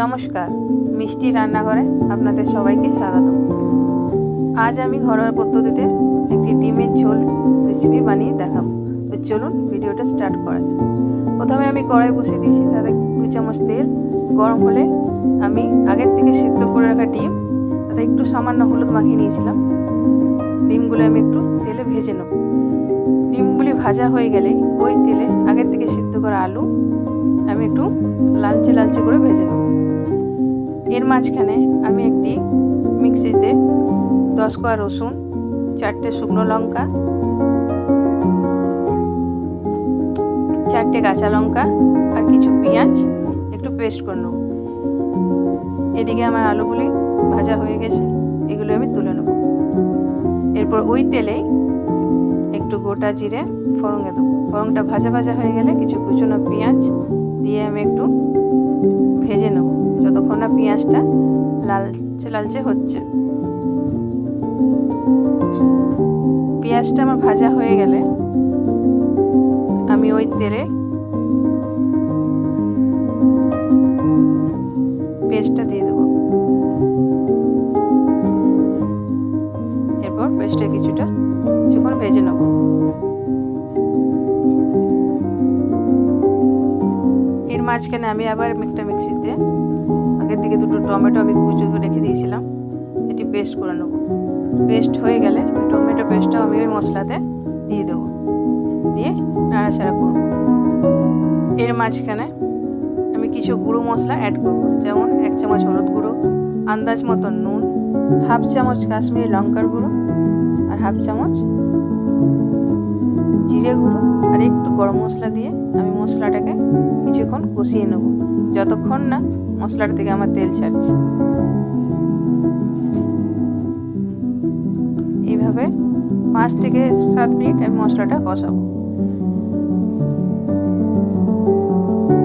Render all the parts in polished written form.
নমস্কার, মিষ্টি রান্নাঘরে আপনাদের সবাইকে স্বাগত। আজ আমি ঘরোয়া পদ্ধতিতে একটি ডিমের ঝোল রেসিপি বানিয়ে দেখাবো। তো চলুন ভিডিওটা স্টার্ট করা যাক। প্রথমে আমি কড়াই বসিয়ে দিয়েছি, তাতে 2 চামচ তেল গরম হলে আমি আগের থেকে সিদ্ধ করে রাখা ডিম, তাতে একটু সামান্য হলুদ মাখিয়ে নিয়েছিলাম। ডিমগুলো আমি একটু তেলে ভেজে নেব। ডিমগুলি ভাজা হয়ে গেলে ওই তেলে আগের থেকে সিদ্ধ করা আলু আমি একটু লালচে লালচে করে ভেজে নেব। এর মাঝখানে আমি একটি মিক্সিতে 10 কোয়া রসুন, 4টে শুকনো লঙ্কা, 4টে কাঁচা লঙ্কা আর কিছু পেঁয়াজ একটু পেস্ট করে নেব। এদিকে আমার আলুগুলি ভাজা হয়ে গেছে, এগুলো আমি তুলে নেব। এরপর ওই তেলেই একটু গোটা জিরে ফোড়নে দেবো। ফোড়নটা ভাজা ভাজা হয়ে গেলে কিছু কুচনো পেঁয়াজ দিয়ে আমি একটু ভেজে নেব, যতক্ষণ না পেঁয়াজটা লালচে লালচে হচ্ছে। পেঁয়াজটা আমার ভাজা হয়ে গেলে আমি ওই তেলে পেস্টটা দিয়ে দেবো। এরপর পেস্টটা কিছুক্ষণ ভেজে নেব। এর মাঝখানে আমি আবার একটা মিক্সিতে আগের থেকে 2টো টমেটো আমি কুচি করে রেখে দিয়েছিলাম, এটি পেস্ট করে নেব। পেস্ট হয়ে গেলে টমেটো পেস্টটাও আমি ওই মশলাতে দিয়ে দেবো, দিয়ে নাড়াচাড়া করব। এর মাঝখানে আমি কিছু গুঁড়ো মশলা অ্যাড করব, যেমন 1 চামচ হলুদ গুঁড়ো, আন্দাজ মতো নুন, 1/2 চামচ কাশ্মীরি লঙ্কার গুঁড়ো আর 1/2 চামচ জিরে গুঁড়ো আর একটু গরম মশলা দিয়ে আমি মশলাটাকে কিছুক্ষণ কষিয়ে নেব, যতক্ষণ না মশলাটা থেকে আমার তেল ছাড়ছে। এইভাবে 5 থেকে 7 মিনিট আমি মশলাটা কষাবো।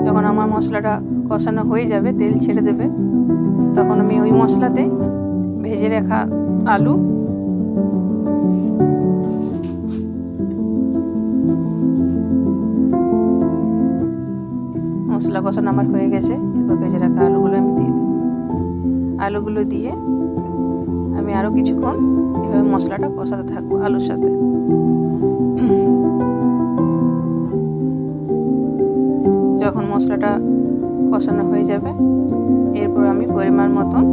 যখন আমার মশলাটা কষানো হয়ে যাবে, তেল ছেড়ে দেবে, তখন আমি ওই মশলাতে ভেজে রাখা আলু, মশলা কষানো আমার হয়ে গেছে। এরপর ভেজে রাখা আলুগুলো আমি দিয়ে দেব। আলুগুলো দিয়ে আমি আরও কিছুক্ষণ এভাবে মশলাটা কষাতে থাকবো আলুর সাথে। যখন মশলাটা কষানো হয়ে যাবে, এরপর আমি পরিমাণ মতন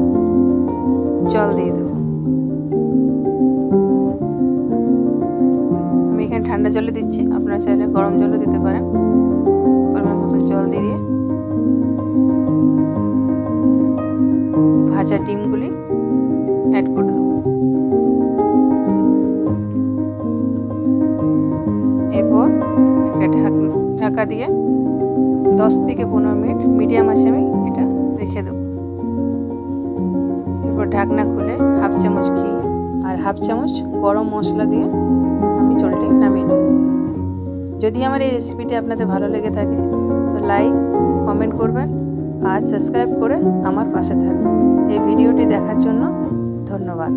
জল দিয়ে দেব। আমি এখানে ঠান্ডা জলে দিচ্ছি, আপনারা চাইলে গরম জলও দিতে পারেন। পরিমাণ মতন জল দিয়ে ভাজা ডিমগুলি অ্যাড করে দেব। এরপর একটা ঢাকা দিয়ে 10 থেকে 15 মিনিট মিডিয়াম আঁচে আমি এটা রেখে দেব। এরপর ঢাকনা খুলে 1/2 চামচ ঘি আর 1/2 চামচ গরম মশলা দিয়ে আমি ঝোলটি নামিয়ে নেব। যদি আমার এই রেসিপিটি আপনাদের ভালো লেগে থাকে তো লাইক, কমেন্ট করবেন আর সাবস্ক্রাইব করে আমার পাশে থাকবেন। এই ভিডিওটি দেখার জন্য ধন্যবাদ।